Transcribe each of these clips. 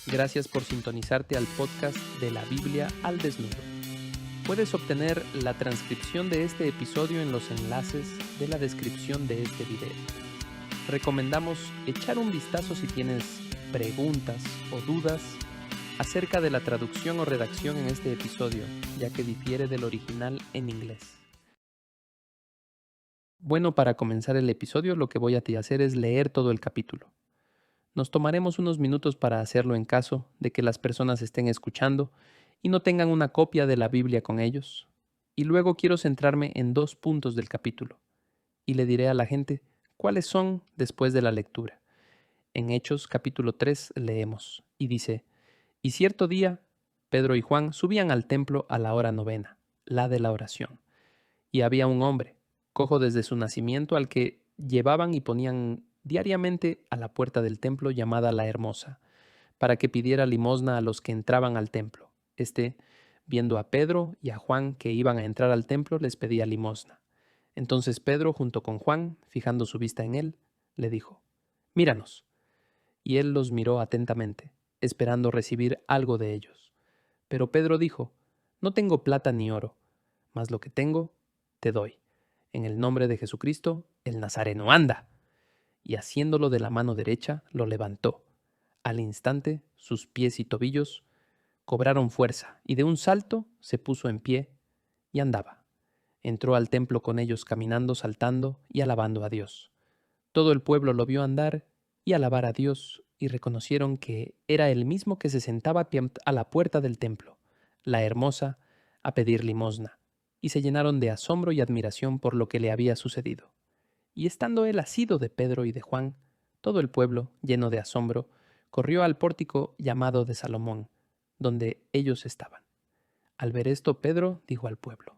Gracias por sintonizarte al podcast de la Biblia al desnudo. Puedes obtener la transcripción de este episodio en los enlaces de la descripción de este video. Recomendamos echar un vistazo si tienes preguntas o dudas acerca de la traducción o redacción en este episodio, ya que difiere del original en inglés. Bueno, para comenzar el episodio lo que voy a hacer es leer todo el capítulo. Nos tomaremos unos minutos para hacerlo en caso de que las personas estén escuchando y no tengan una copia de la Biblia con ellos. Y luego quiero centrarme en 2 puntos del capítulo y le diré a la gente cuáles son después de la lectura. En Hechos capítulo 3 leemos y dice: Y cierto día Pedro y Juan subían al templo a la hora 9, la de la oración. Y había un hombre, cojo desde su nacimiento, al que llevaban y ponían diariamente a la puerta del templo llamada la Hermosa, para que pidiera limosna a los que entraban al templo. Viendo a Pedro y a Juan que iban a entrar al templo, les pedía limosna. Entonces Pedro, junto con Juan, fijando su vista en él, le dijo: Míranos. Y él los miró atentamente, esperando recibir algo de ellos. Pero Pedro dijo: No tengo plata ni oro, mas lo que tengo te doy. En el nombre de Jesucristo, el Nazareno, anda. Y haciéndolo de la mano derecha, lo levantó. Al instante, sus pies y tobillos cobraron fuerza, y de un salto se puso en pie y andaba. Entró al templo con ellos caminando, saltando y alabando a Dios. Todo el pueblo lo vio andar y alabar a Dios, y reconocieron que era el mismo que se sentaba a la puerta del templo, la Hermosa, a pedir limosna, y se llenaron de asombro y admiración por lo que le había sucedido. Y estando él asido de Pedro y de Juan, todo el pueblo, lleno de asombro, corrió al pórtico llamado de Salomón, donde ellos estaban. Al ver esto, Pedro dijo al pueblo: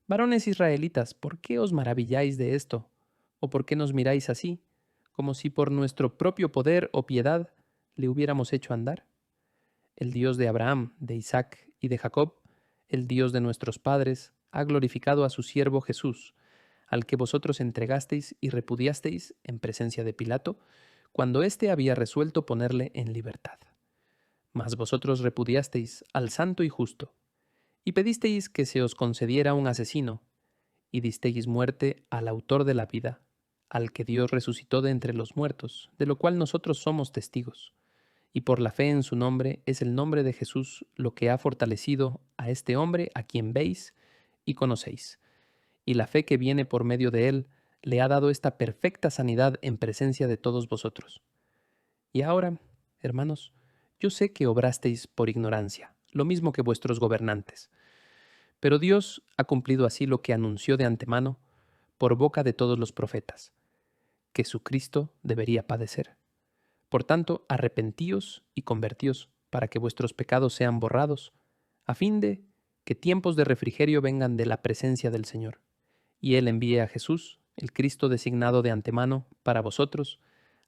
Varones israelitas, ¿por qué os maravilláis de esto? ¿O por qué nos miráis así, como si por nuestro propio poder o piedad le hubiéramos hecho andar? El Dios de Abraham, de Isaac y de Jacob, el Dios de nuestros padres, ha glorificado a su siervo Jesús, al que vosotros entregasteis y repudiasteis en presencia de Pilato, cuando éste había resuelto ponerle en libertad. Mas vosotros repudiasteis al santo y justo, y pedisteis que se os concediera un asesino, y disteis muerte al autor de la vida, al que Dios resucitó de entre los muertos, de lo cual nosotros somos testigos. Y por la fe en su nombre es el nombre de Jesús lo que ha fortalecido a este hombre a quien veis y conocéis. Y la fe que viene por medio de él le ha dado esta perfecta sanidad en presencia de todos vosotros. Y ahora, hermanos, yo sé que obrasteis por ignorancia, lo mismo que vuestros gobernantes. Pero Dios ha cumplido así lo que anunció de antemano por boca de todos los profetas, que su Cristo debería padecer. Por tanto, arrepentíos y convertíos para que vuestros pecados sean borrados, a fin de que tiempos de refrigerio vengan de la presencia del Señor, y Él envíe a Jesús, el Cristo designado de antemano para vosotros,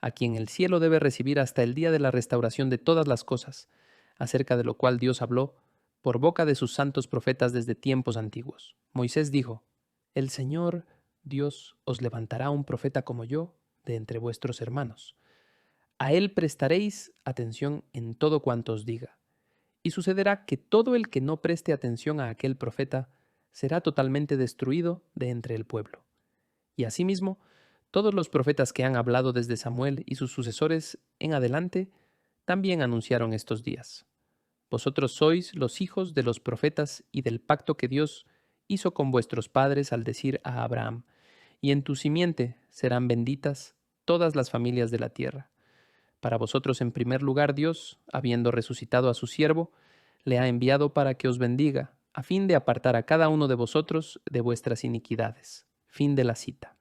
a quien el cielo debe recibir hasta el día de la restauración de todas las cosas, acerca de lo cual Dios habló por boca de sus santos profetas desde tiempos antiguos. Moisés dijo: El Señor Dios os levantará un profeta como yo de entre vuestros hermanos. A él prestaréis atención en todo cuanto os diga. Y sucederá que todo el que no preste atención a aquel profeta será totalmente destruido de entre el pueblo. Y asimismo, todos los profetas que han hablado desde Samuel y sus sucesores en adelante también anunciaron estos días. Vosotros sois los hijos de los profetas y del pacto que Dios hizo con vuestros padres al decir a Abraham: y en tu simiente serán benditas todas las familias de la tierra. Para vosotros, en primer lugar, Dios, habiendo resucitado a su siervo, le ha enviado para que os bendiga, a fin de apartar a cada uno de vosotros de vuestras iniquidades. Fin de la cita.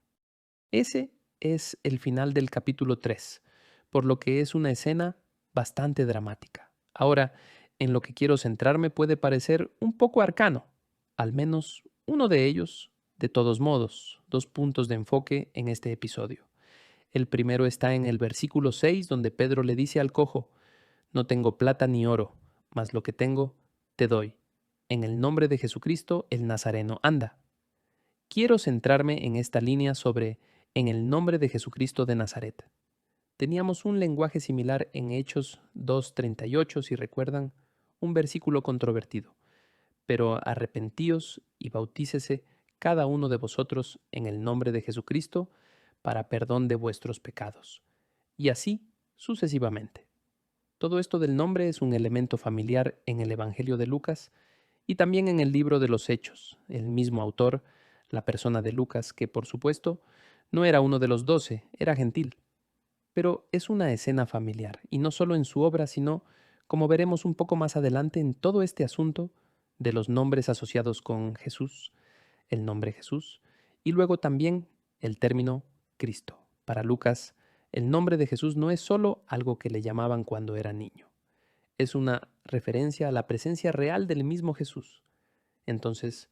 Ese es el final del capítulo 3, por lo que es una escena bastante dramática. Ahora, en lo que quiero centrarme puede parecer un poco arcano, al menos uno de ellos, de todos modos, 2 puntos de enfoque en este episodio. El primero está en el versículo 6, donde Pedro le dice al cojo: No tengo plata ni oro, mas lo que tengo te doy. En el nombre de Jesucristo, el Nazareno, anda. Quiero centrarme en esta línea sobre en el nombre de Jesucristo de Nazaret. Teníamos un lenguaje similar en Hechos 2:38, si recuerdan, un versículo controvertido. Pero arrepentíos y bautícese cada uno de vosotros en el nombre de Jesucristo para perdón de vuestros pecados. Y así sucesivamente. Todo esto del nombre es un elemento familiar en el Evangelio de Lucas y también en el libro de los Hechos. El mismo autor, la persona de Lucas, que por supuesto no era uno de los 12, era gentil. Pero es una escena familiar, y no solo en su obra, sino, como veremos un poco más adelante, en todo este asunto de los nombres asociados con Jesús, el nombre Jesús, y luego también el término Cristo. Para Lucas, el nombre de Jesús no es solo algo que le llamaban cuando era niño, es una referencia a la presencia real del mismo Jesús. Entonces,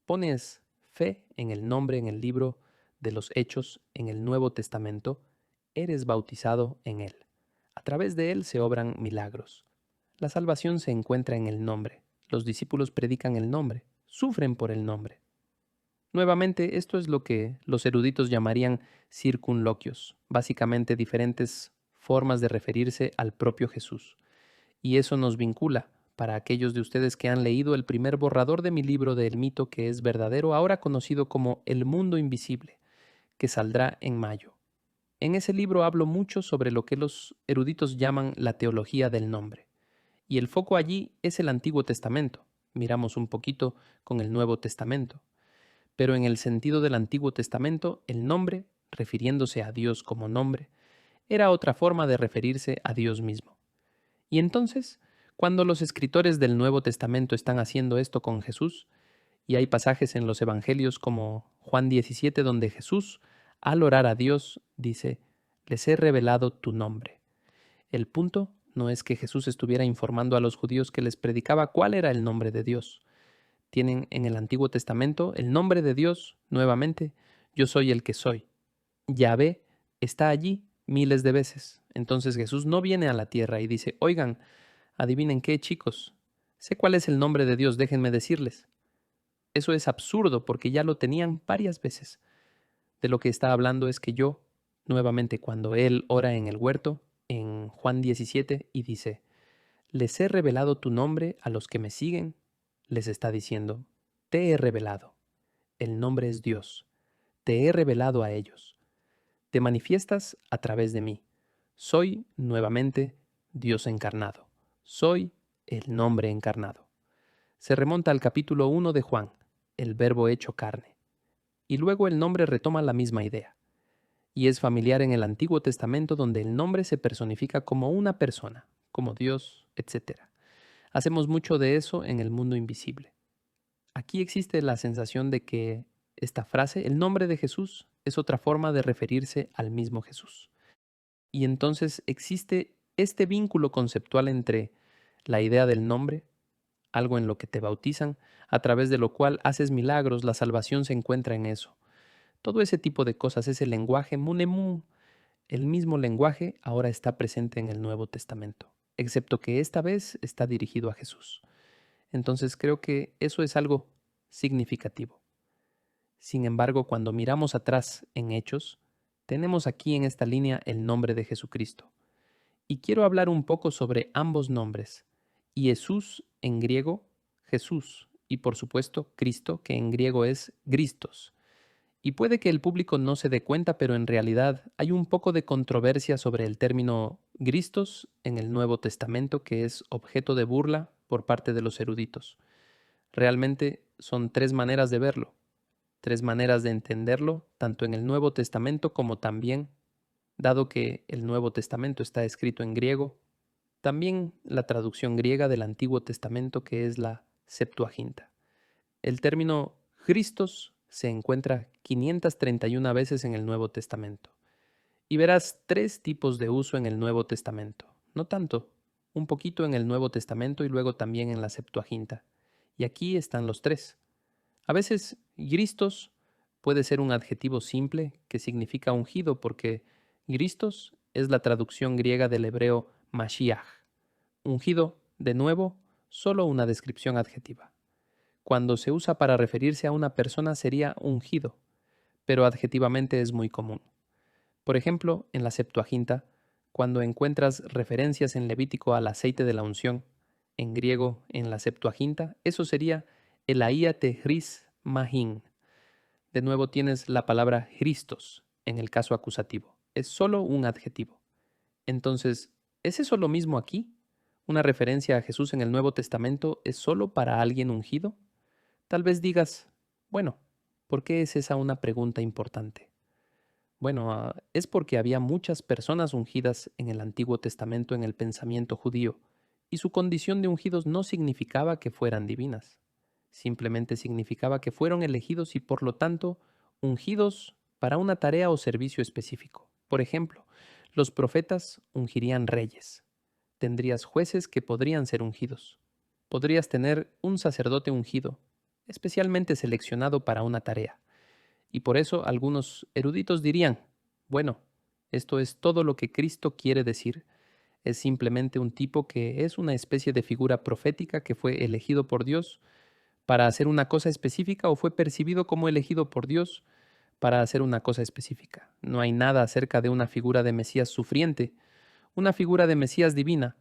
pones fe en el nombre en el libro de los Hechos en el Nuevo Testamento, eres bautizado en él. A través de él se obran milagros. La salvación se encuentra en el nombre. Los discípulos predican el nombre, sufren por el nombre. Nuevamente, esto es lo que los eruditos llamarían circunloquios, básicamente diferentes formas de referirse al propio Jesús. Y eso nos vincula, para aquellos de ustedes que han leído el primer borrador de mi libro de El mito que es verdadero, ahora conocido como El mundo invisible, que saldrá en mayo. En ese libro hablo mucho sobre lo que los eruditos llaman la teología del nombre. Y el foco allí es el Antiguo Testamento. Miramos un poquito con el Nuevo Testamento. Pero en el sentido del Antiguo Testamento, el nombre, refiriéndose a Dios como nombre, era otra forma de referirse a Dios mismo. Y entonces, cuando los escritores del Nuevo Testamento están haciendo esto con Jesús, y hay pasajes en los Evangelios como Juan 17 donde Jesús, al orar a Dios, dice, les he revelado tu nombre. El punto no es que Jesús estuviera informando a los judíos que les predicaba cuál era el nombre de Dios. Tienen en el Antiguo Testamento el nombre de Dios, nuevamente, yo soy el que soy. Yahvé está allí miles de veces. Entonces Jesús no viene a la tierra y dice, oigan, adivinen qué, chicos, sé cuál es el nombre de Dios, déjenme decirles. Eso es absurdo porque ya lo tenían varias veces. De lo que está hablando es que yo, nuevamente cuando él ora en el huerto, en Juan 17, y dice, les he revelado tu nombre a los que me siguen, les está diciendo, te he revelado. El nombre es Dios. Te he revelado a ellos. Te manifiestas a través de mí. Soy, nuevamente, Dios encarnado. Soy el nombre encarnado. Se remonta al capítulo 1 de Juan, el verbo hecho carne. Y luego el nombre retoma la misma idea. Y es familiar en el Antiguo Testamento donde el nombre se personifica como una persona, como Dios, etc. Hacemos mucho de eso en el mundo invisible. Aquí existe la sensación de que esta frase, el nombre de Jesús, es otra forma de referirse al mismo Jesús. Y entonces existe este vínculo conceptual entre la idea del nombre, algo en lo que te bautizan, a través de lo cual haces milagros, la salvación se encuentra en eso. Todo ese tipo de cosas, ese lenguaje, munemu, el mismo lenguaje ahora está presente en el Nuevo Testamento, excepto que esta vez está dirigido a Jesús. Entonces creo que eso es algo significativo. Sin embargo, cuando miramos atrás en Hechos, tenemos aquí en esta línea el nombre de Jesucristo. Y quiero hablar un poco sobre ambos nombres. Jesús en griego, Jesús, y por supuesto Cristo, que en griego es Christos. Y puede que el público no se dé cuenta, pero en realidad hay un poco de controversia sobre el término Christos en el Nuevo Testamento, que es objeto de burla por parte de los eruditos. Realmente son tres maneras de verlo, tres maneras de entenderlo, tanto en el Nuevo Testamento como también, dado que el Nuevo Testamento está escrito en griego, también la traducción griega del Antiguo Testamento, que es la Septuaginta. El término Christos se encuentra 531 veces en el Nuevo Testamento. Y verás tres tipos de uso en el Nuevo Testamento. No tanto, un poquito en el Nuevo Testamento y luego también en la Septuaginta. Y aquí están los tres. A veces, Christos puede ser un adjetivo simple que significa ungido porque Christos es la traducción griega del hebreo Mashiach. Ungido, de nuevo, solo una descripción adjetiva. Cuando se usa para referirse a una persona sería ungido, pero adjetivamente es muy común. Por ejemplo, en la Septuaginta Cuando encuentras referencias en Levítico al aceite de la unción, en griego en la Septuaginta, eso sería el aia tehris mahin. De nuevo tienes la palabra Christos en el caso acusativo. Es solo un adjetivo. Entonces, ¿es eso lo mismo aquí? ¿Una referencia a Jesús en el Nuevo Testamento es solo para alguien ungido? Tal vez digas, bueno, ¿por qué es esa una pregunta importante? Bueno, es porque había muchas personas ungidas en el Antiguo Testamento en el pensamiento judío, y su condición de ungidos no significaba que fueran divinas. Simplemente significaba que fueron elegidos y por lo tanto ungidos para una tarea o servicio específico. Por ejemplo, los profetas ungirían reyes. Tendrías jueces que podrían ser ungidos. Podrías tener un sacerdote ungido, especialmente seleccionado para una tarea. Y por eso algunos eruditos dirían, bueno, esto es todo lo que Cristo quiere decir. Es simplemente un tipo que es una especie de figura profética que fue elegido por Dios para hacer una cosa específica o fue percibido como elegido por Dios para hacer una cosa específica. No hay nada acerca de una figura de Mesías sufriente, una figura de Mesías divina.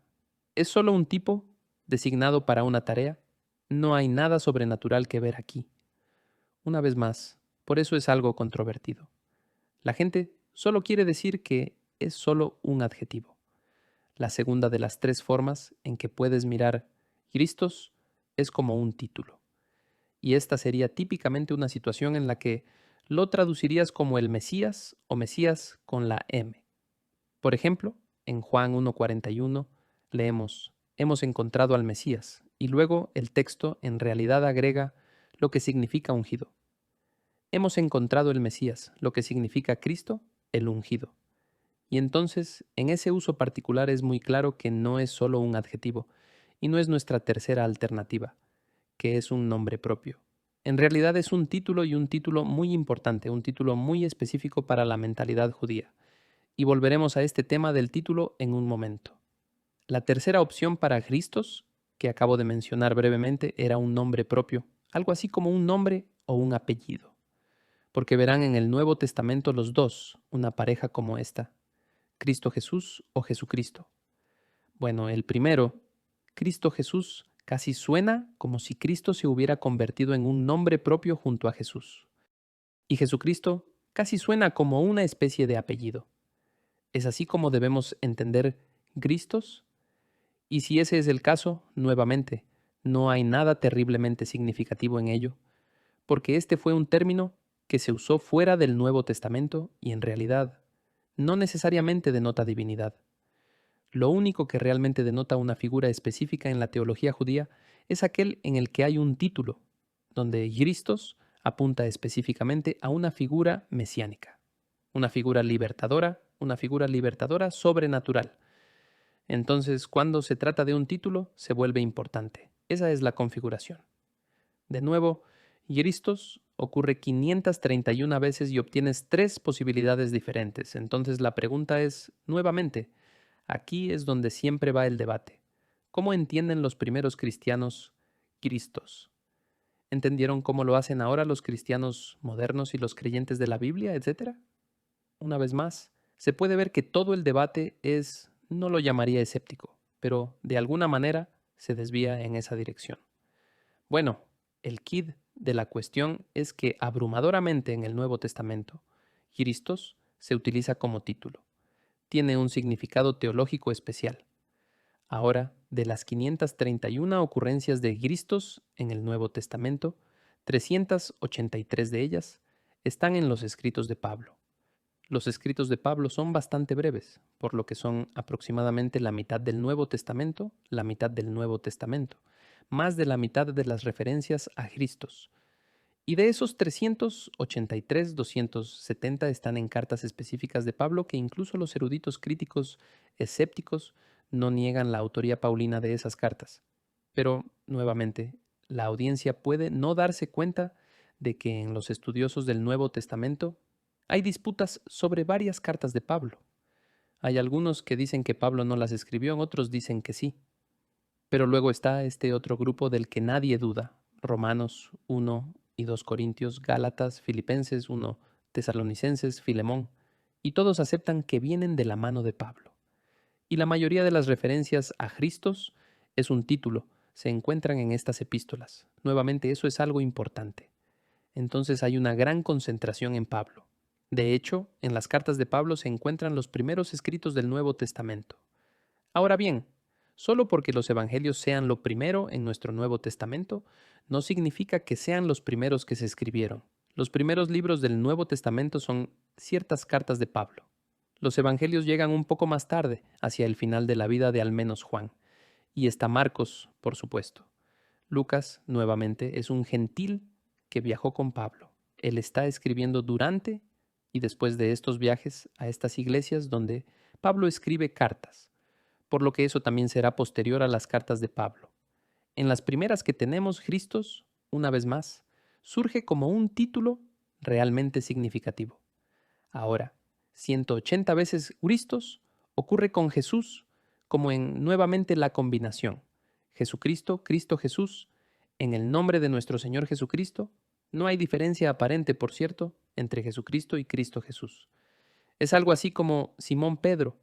Es solo un tipo designado para una tarea. No hay nada sobrenatural que ver aquí. Una vez más, por eso es algo controvertido. La gente solo quiere decir que es solo un adjetivo. La segunda de las tres formas en que puedes mirar Cristos es como un título. Y esta sería típicamente una situación en la que lo traducirías como el Mesías o Mesías con la M. Por ejemplo, en Juan 1:41 leemos, hemos encontrado al Mesías, y luego el texto en realidad agrega lo que significa ungido. Hemos encontrado el Mesías, lo que significa Cristo, el ungido. Y entonces, en ese uso particular es muy claro que no es solo un adjetivo, y no es nuestra tercera alternativa, que es un nombre propio. En realidad es un título y un título muy importante, un título muy específico para la mentalidad judía. Y volveremos a este tema del título en un momento. La tercera opción para Christos, que acabo de mencionar brevemente, era un nombre propio, algo así como un nombre o un apellido. Porque verán en el Nuevo Testamento los dos, una pareja como esta, Cristo Jesús o Jesucristo. Bueno, el primero, Cristo Jesús, casi suena como si Cristo se hubiera convertido en un nombre propio junto a Jesús. Y Jesucristo casi suena como una especie de apellido. ¿Es así como debemos entender Cristos? Y si ese es el caso, nuevamente, no hay nada terriblemente significativo en ello, porque este fue un término que se usó fuera del Nuevo Testamento y en realidad no necesariamente denota divinidad. Lo único que realmente denota una figura específica en la teología judía es aquel en el que hay un título, donde Christos apunta específicamente a una figura mesiánica, una figura libertadora sobrenatural. Entonces, cuando se trata de un título, se vuelve importante. Esa es la configuración. De nuevo, Christos ocurre 531 veces y obtienes tres posibilidades diferentes. Entonces la pregunta es, nuevamente, aquí es donde siempre va el debate. ¿Cómo entienden los primeros cristianos Cristos? ¿Entendieron cómo lo hacen ahora los cristianos modernos y los creyentes de la Biblia, etcétera? Una vez más, se puede ver que todo el debate es, no lo llamaría escéptico, pero de alguna manera se desvía en esa dirección. Bueno, el quid de la cuestión es que abrumadoramente en el Nuevo Testamento, Christos se utiliza como título. Tiene un significado teológico especial. Ahora, de las 531 ocurrencias de Christos en el Nuevo Testamento, 383 de ellas están en los escritos de Pablo. Los escritos de Pablo son bastante breves, por lo que son aproximadamente la mitad del Nuevo Testamento, la mitad del Nuevo Testamento, más de la mitad de las referencias a Cristos. Y de esos 383, 270 están en cartas específicas de Pablo que incluso los eruditos críticos escépticos no niegan la autoría paulina de esas cartas. Pero, nuevamente, la audiencia puede no darse cuenta de que en los estudiosos del Nuevo Testamento hay disputas sobre varias cartas de Pablo. Hay algunos que dicen que Pablo no las escribió, otros dicen que sí. Pero luego está este otro grupo del que nadie duda, Romanos 1 y 2 Corintios, Gálatas, Filipenses 1, Tesalonicenses, Filemón, y todos aceptan que vienen de la mano de Pablo. Y la mayoría de las referencias a Cristos es un título, se encuentran en estas epístolas. Nuevamente, eso es algo importante. Entonces hay una gran concentración en Pablo. De hecho, en las cartas de Pablo se encuentran los primeros escritos del Nuevo Testamento. Ahora bien, solo porque los evangelios sean lo primero en nuestro Nuevo Testamento, no significa que sean los primeros que se escribieron. Los primeros libros del Nuevo Testamento son ciertas cartas de Pablo. Los evangelios llegan un poco más tarde, hacia el final de la vida de al menos Juan. Y está Marcos, por supuesto. Lucas, nuevamente, es un gentil que viajó con Pablo. Él está escribiendo durante y después de estos viajes a estas iglesias donde Pablo escribe cartas, por lo que eso también será posterior a las cartas de Pablo. En las primeras que tenemos, Cristos, una vez más, surge como un título realmente significativo. Ahora, 180 veces Cristos ocurre con Jesús como en nuevamente la combinación. Jesucristo, Cristo Jesús, en el nombre de nuestro Señor Jesucristo. No hay diferencia aparente, por cierto, entre Jesucristo y Cristo Jesús. Es algo así como Simón Pedro,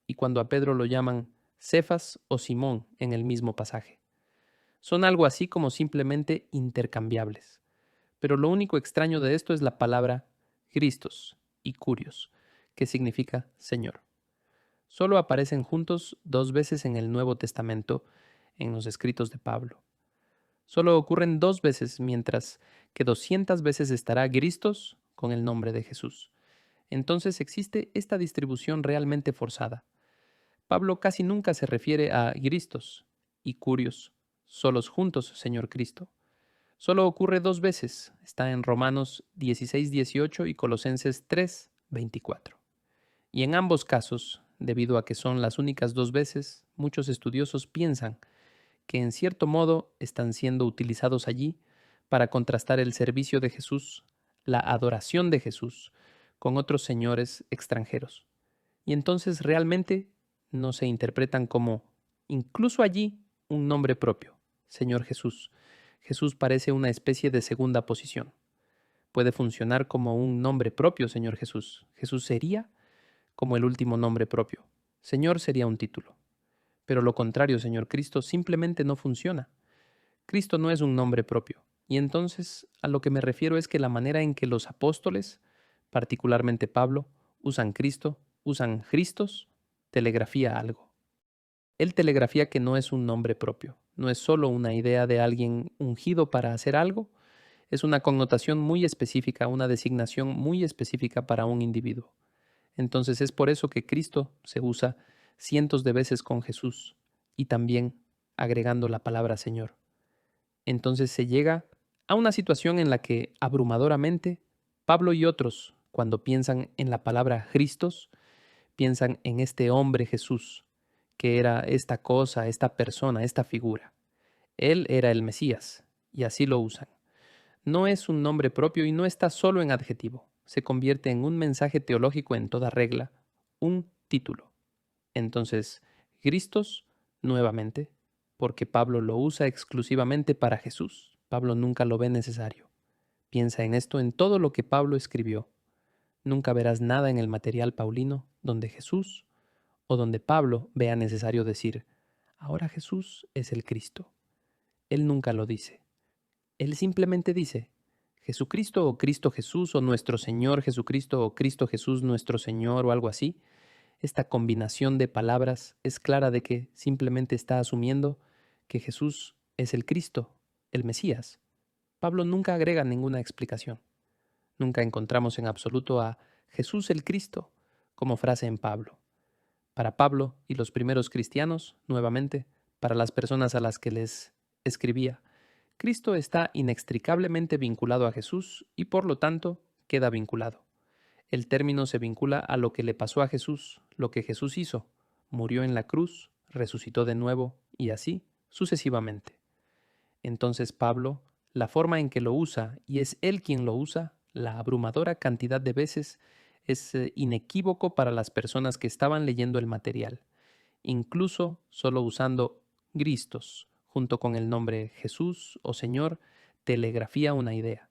y cuando a Pedro lo llaman Cefas o Simón en el mismo pasaje. Son algo así como simplemente intercambiables. Pero lo único extraño de esto es la palabra Christos y Curios, que significa Señor. Solo aparecen juntos 2 veces en el Nuevo Testamento, en los escritos de Pablo. Solo ocurren 2 veces, mientras que 200 veces estará Christos con el nombre de Jesús. Entonces existe esta distribución realmente forzada. Pablo casi nunca se refiere a Christos y Curios, solos juntos, Señor Cristo. Solo ocurre 2 veces, está en Romanos 16:18 y Colosenses 3:24. Y en ambos casos, debido a que son las únicas 2 veces, muchos estudiosos piensan que en cierto modo están siendo utilizados allí para contrastar el servicio de Jesús, la adoración de Jesús, con otros señores extranjeros. Y entonces realmente no se interpretan como, incluso allí, un nombre propio, Señor Jesús. Jesús parece una especie de segunda posición. Puede funcionar como un nombre propio, Señor Jesús. Jesús sería como el último nombre propio. Señor sería un título. Pero lo contrario, Señor Cristo, simplemente no funciona. Cristo no es un nombre propio. Y entonces a lo que me refiero es que la manera en que los apóstoles, particularmente Pablo, usan Cristo, usan Cristos, telegrafía algo. Él telegrafía que no es un nombre propio, no es solo una idea de alguien ungido para hacer algo, es una connotación muy específica, una designación muy específica para un individuo. Entonces es por eso que Cristo se usa cientos de veces con Jesús y también agregando la palabra Señor. Entonces se llega a una situación en la que abrumadoramente Pablo y otros, cuando piensan en la palabra Cristos, piensan en este hombre Jesús, que era esta cosa, esta persona, esta figura. Él era el Mesías, y así lo usan. No es un nombre propio y no está solo en adjetivo. Se convierte en un mensaje teológico en toda regla, un título. Entonces, Cristos, nuevamente, porque Pablo lo usa exclusivamente para Jesús. Pablo nunca lo ve necesario. Piensa en esto en todo lo que Pablo escribió. Nunca verás nada en el material paulino donde Jesús o donde Pablo vea necesario decir, ahora Jesús es el Cristo. Él nunca lo dice. Él simplemente dice, Jesucristo o Cristo Jesús o nuestro Señor Jesucristo o Cristo Jesús nuestro Señor o algo así. Esta combinación de palabras es clara de que simplemente está asumiendo que Jesús es el Cristo, el Mesías. Pablo nunca agrega ninguna explicación. Nunca encontramos en absoluto a Jesús el Cristo como frase en Pablo. Para Pablo y los primeros cristianos, nuevamente, para las personas a las que les escribía, Cristo está inextricablemente vinculado a Jesús y por lo tanto queda vinculado. El término se vincula a lo que le pasó a Jesús, lo que Jesús hizo. Murió en la cruz, resucitó de nuevo y así sucesivamente. Entonces Pablo, la forma en que lo usa, y es él quien lo usa, la abrumadora cantidad de veces, es inequívoco para las personas que estaban leyendo el material, incluso solo usando Cristos, junto con el nombre Jesús o Señor, telegrafía una idea.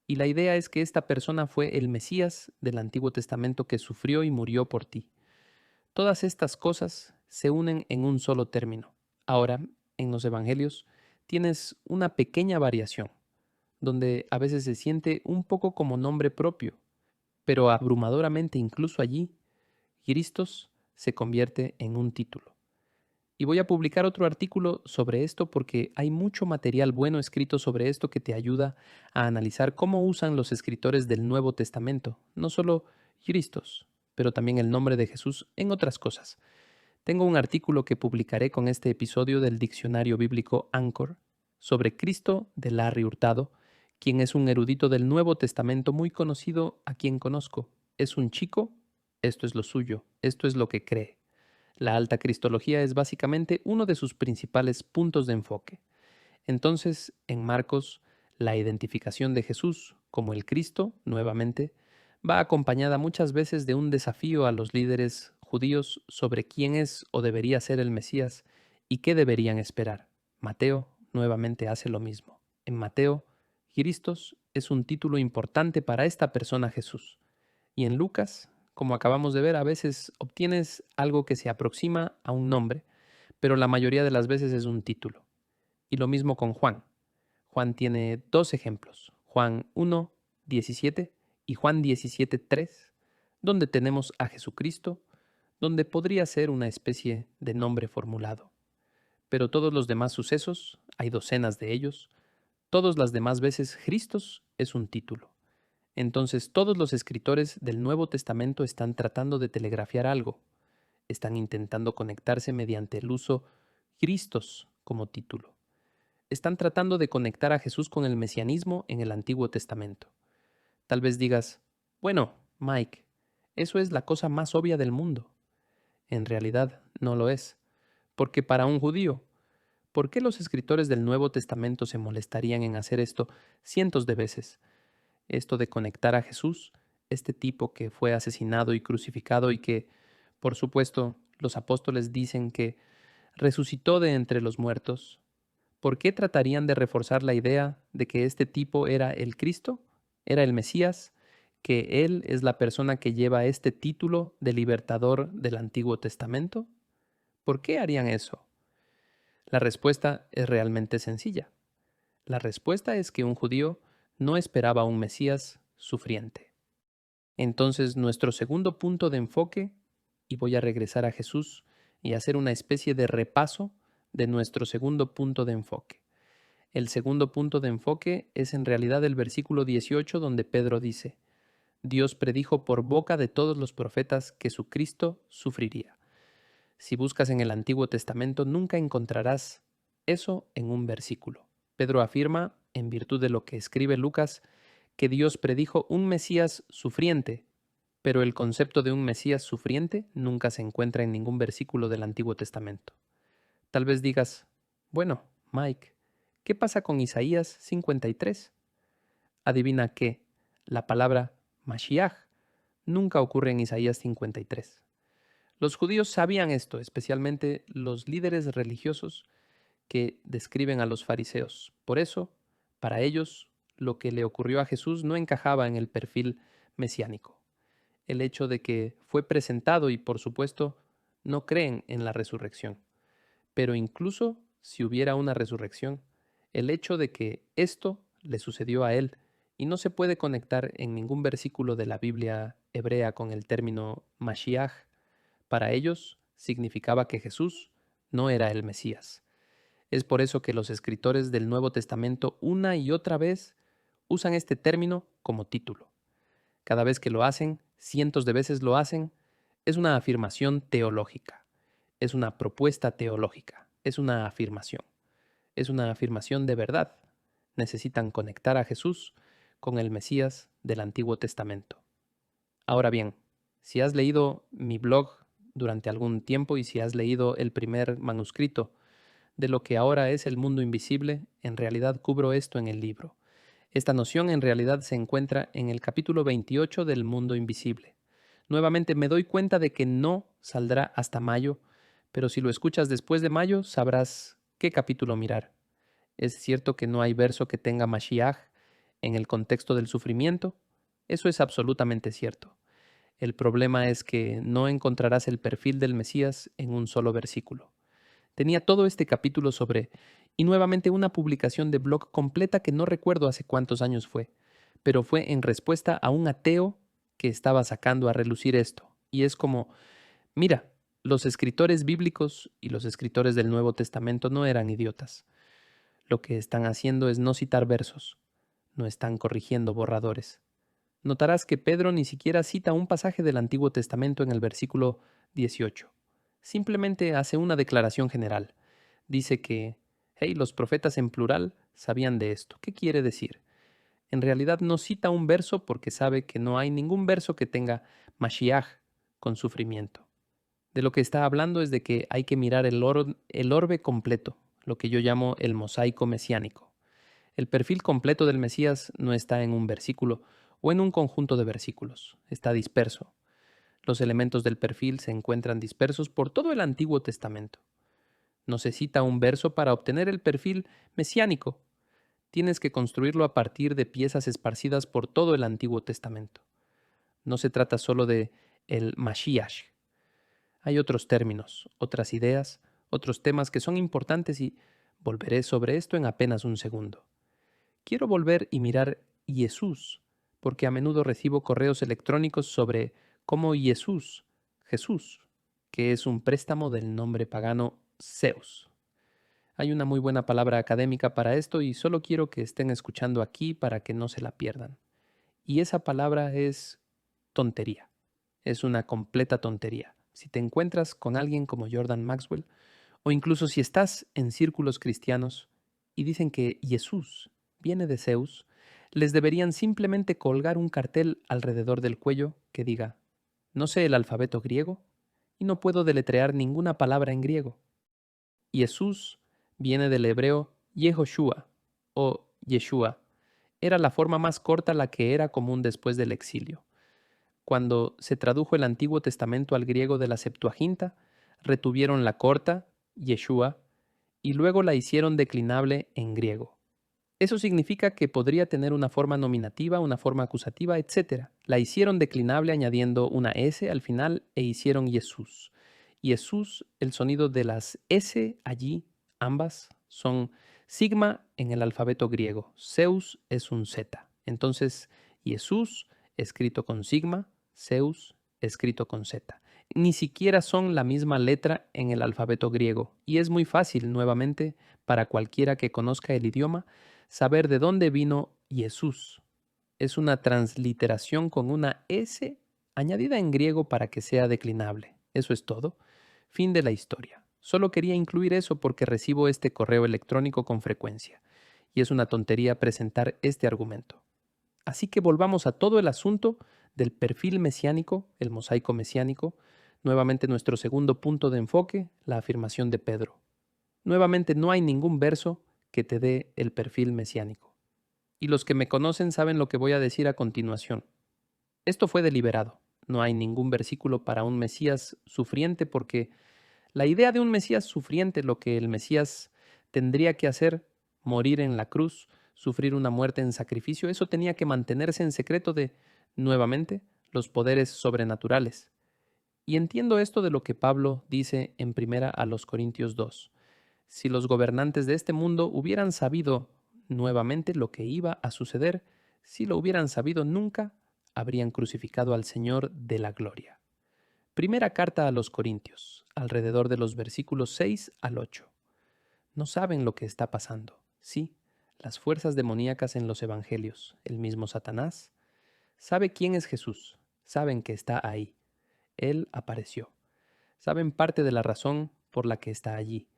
Y la idea es que esta persona fue el Mesías del Antiguo Testamento que sufrió y murió por ti. Todas estas cosas se unen en un solo término. Ahora, en los evangelios, tienes una pequeña variación, donde a veces se siente un poco como nombre propio, pero abrumadoramente incluso allí, Christos se convierte en un título. Y voy a publicar otro artículo sobre esto porque hay mucho material bueno escrito sobre esto que te ayuda a analizar cómo usan los escritores del Nuevo Testamento, no solo Christos, pero también el nombre de Jesús en otras cosas. Tengo un artículo que publicaré con este episodio del diccionario bíblico Anchor sobre Cristo de Larry Hurtado, quien es un erudito del Nuevo Testamento muy conocido a quien conozco. Es un chico, esto es lo suyo, esto es lo que cree. La alta cristología es básicamente uno de sus principales puntos de enfoque. Entonces, en Marcos, la identificación de Jesús como el Cristo, nuevamente, va acompañada muchas veces de un desafío a los líderes judíos sobre quién es o debería ser el Mesías y qué deberían esperar. Mateo nuevamente hace lo mismo. En Mateo, Christos es un título importante para esta persona Jesús. Y en Lucas, como acabamos de ver, a veces obtienes algo que se aproxima a un nombre, pero la mayoría de las veces es un título. Y lo mismo con Juan. Juan tiene dos ejemplos, Juan 1:17 y Juan 17:3, donde tenemos a Jesucristo, donde podría ser una especie de nombre formulado. Pero todos los demás sucesos, hay docenas de ellos, todas las demás veces Christos es un título. Entonces todos los escritores del Nuevo Testamento están tratando de telegrafiar algo, están intentando conectarse mediante el uso Christos como título. Están tratando de conectar a Jesús con el mesianismo en el Antiguo Testamento. Tal vez digas, bueno, Mike, eso es la cosa más obvia del mundo. En realidad no lo es, porque para un judío, ¿por qué los escritores del Nuevo Testamento se molestarían en hacer esto cientos de veces? Esto de conectar a Jesús, este tipo que fue asesinado y crucificado y que, por supuesto, los apóstoles dicen que resucitó de entre los muertos. ¿Por qué tratarían de reforzar la idea de que este tipo era el Cristo, era el Mesías, que Él es la persona que lleva este título de libertador del Antiguo Testamento? ¿Por qué harían eso? La respuesta es realmente sencilla. La respuesta es que un judío no esperaba un Mesías sufriente. Entonces, nuestro segundo punto de enfoque, y voy a regresar a Jesús y hacer una especie de repaso de nuestro segundo punto de enfoque. El segundo punto de enfoque es en realidad el versículo 18 donde Pedro dice, Dios predijo por boca de todos los profetas que su Cristo sufriría. Si buscas en el Antiguo Testamento nunca encontrarás eso en un versículo. Pedro afirma, en virtud de lo que escribe Lucas, que Dios predijo un Mesías sufriente, pero el concepto de un Mesías sufriente nunca se encuentra en ningún versículo del Antiguo Testamento. Tal vez digas, bueno, Mike, ¿qué pasa con Isaías 53? Adivina qué, la palabra Mashiach nunca ocurre en Isaías 53. Los judíos sabían esto, especialmente los líderes religiosos que describen a los fariseos. Por eso, para ellos, lo que le ocurrió a Jesús no encajaba en el perfil mesiánico. El hecho de que fue presentado y, por supuesto, no creen en la resurrección. Pero incluso si hubiera una resurrección, el hecho de que esto le sucedió a él y no se puede conectar en ningún versículo de la Biblia hebrea con el término Mashiach, para ellos significaba que Jesús no era el Mesías. Es por eso que los escritores del Nuevo Testamento una y otra vez usan este término como título. Cada vez que lo hacen, cientos de veces lo hacen, es una afirmación teológica, es una propuesta teológica, es una afirmación de verdad. Necesitan conectar a Jesús con el Mesías del Antiguo Testamento. Ahora bien, si has leído mi blog durante algún tiempo y si has leído el primer manuscrito de lo que ahora es el mundo invisible, en realidad cubro esto en el libro. Esta noción en realidad se encuentra en el capítulo 28 del mundo invisible. Nuevamente me doy cuenta de que no saldrá hasta mayo, pero si lo escuchas después de mayo sabrás qué capítulo mirar. Es cierto que no hay verso que tenga Mashiach en el contexto del sufrimiento. Eso es absolutamente cierto. El problema es que no encontrarás el perfil del Mesías en un solo versículo. Tenía todo este capítulo sobre, y nuevamente una publicación de blog completa que no recuerdo hace cuántos años fue, pero fue en respuesta a un ateo que estaba sacando a relucir esto. Y es como, mira, los escritores bíblicos y los escritores del Nuevo Testamento no eran idiotas. Lo que están haciendo es no citar versos, no están corrigiendo borradores. Notarás que Pedro ni siquiera cita un pasaje del Antiguo Testamento en el versículo 18. Simplemente hace una declaración general. Dice que, hey, los profetas en plural sabían de esto. ¿Qué quiere decir? En realidad no cita un verso porque sabe que no hay ningún verso que tenga Mashiach con sufrimiento. De lo que está hablando es de que hay que mirar el orbe completo, lo que yo llamo el mosaico mesiánico. El perfil completo del Mesías no está en un versículo o en un conjunto de versículos, está disperso. Los elementos del perfil se encuentran dispersos por todo el Antiguo Testamento. No se cita un verso para obtener el perfil mesiánico. Tienes que construirlo a partir de piezas esparcidas por todo el Antiguo Testamento. No se trata solo de el Mashiach. Hay otros términos, otras ideas, otros temas que son importantes y volveré sobre esto en apenas un segundo. Quiero volver y mirar Jesús, porque a menudo recibo correos electrónicos sobre cómo Jesús, que es un préstamo del nombre pagano Zeus. Hay una muy buena palabra académica para esto y solo quiero que estén escuchando aquí para que no se la pierdan. Y esa palabra es tontería. Es una completa tontería. Si te encuentras con alguien como Jordan Maxwell, o incluso si estás en círculos cristianos y dicen que Jesús viene de Zeus, les deberían simplemente colgar un cartel alrededor del cuello que diga, no sé el alfabeto griego y no puedo deletrear ninguna palabra en griego. Jesús viene del hebreo Yehoshua o Yeshua. Era la forma más corta la que era común después del exilio. Cuando se tradujo el Antiguo Testamento al griego de la Septuaginta, retuvieron la corta, Yeshua, y luego la hicieron declinable en griego. Eso significa que podría tener una forma nominativa, una forma acusativa, etc. La hicieron declinable añadiendo una S al final e hicieron Jesús. Jesús, el sonido de las S allí, ambas, son sigma en el alfabeto griego. Zeus es un Z. Entonces, Jesús, escrito con sigma, Zeus, escrito con Z. Ni siquiera son la misma letra en el alfabeto griego. Y es muy fácil, nuevamente, para cualquiera que conozca el idioma, saber de dónde vino Jesús. Es una transliteración con una S añadida en griego para que sea declinable. Eso es todo. Fin de la historia. Solo quería incluir eso porque recibo este correo electrónico con frecuencia. Y es una tontería presentar este argumento. Así que volvamos a todo el asunto del perfil mesiánico, el mosaico mesiánico, nuevamente nuestro segundo punto de enfoque, la afirmación de Pedro. Nuevamente no hay ningún verso que te dé el perfil mesiánico. Y los que me conocen saben lo que voy a decir a continuación. Esto fue deliberado. No hay ningún versículo para un Mesías sufriente porque la idea de un Mesías sufriente, lo que el Mesías tendría que hacer, morir en la cruz, sufrir una muerte en sacrificio, eso tenía que mantenerse en secreto de, nuevamente, los poderes sobrenaturales. Y entiendo esto de lo que Pablo dice en primera a los Corintios 2. Si los gobernantes de este mundo hubieran sabido nuevamente lo que iba a suceder, si lo hubieran sabido nunca, habrían crucificado al Señor de la gloria. Primera carta a los Corintios, alrededor de los versículos 6 al 8. No saben lo que está pasando. Sí, las fuerzas demoníacas en los evangelios, el mismo Satanás, sabe quién es Jesús, saben que está ahí. Él apareció. Saben parte de la razón por la que está allí,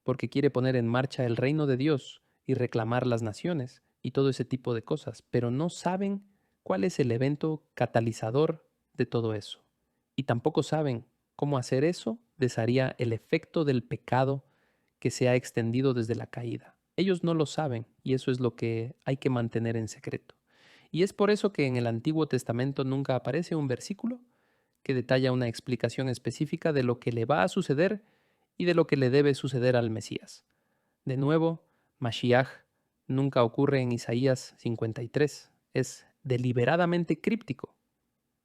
porque quiere poner en marcha el reino de Dios y reclamar las naciones y todo ese tipo de cosas, pero no saben cuál es el evento catalizador de todo eso. Y tampoco saben cómo hacer eso desharía el efecto del pecado que se ha extendido desde la caída. Ellos no lo saben y eso es lo que hay que mantener en secreto. Y es por eso que en el Antiguo Testamento nunca aparece un versículo que detalla una explicación específica de lo que le va a suceder y de lo que le debe suceder al Mesías. De nuevo, Mashiach nunca ocurre en Isaías 53, es deliberadamente críptico.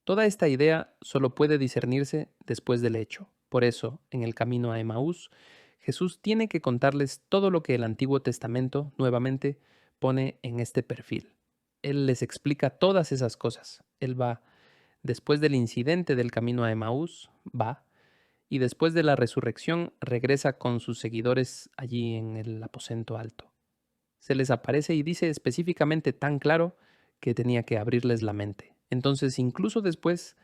Toda esta idea solo puede discernirse después del hecho. Por eso, en el camino a Emaús, Jesús tiene que contarles todo lo que el Antiguo Testamento nuevamente pone en este perfil. Él les explica todas esas cosas. Él va, después del incidente del camino a Emaús, va, y después de la resurrección regresa con sus seguidores allí en el aposento alto. Se les aparece y dice específicamente tan claro que tenía que abrirles la mente. Entonces, incluso después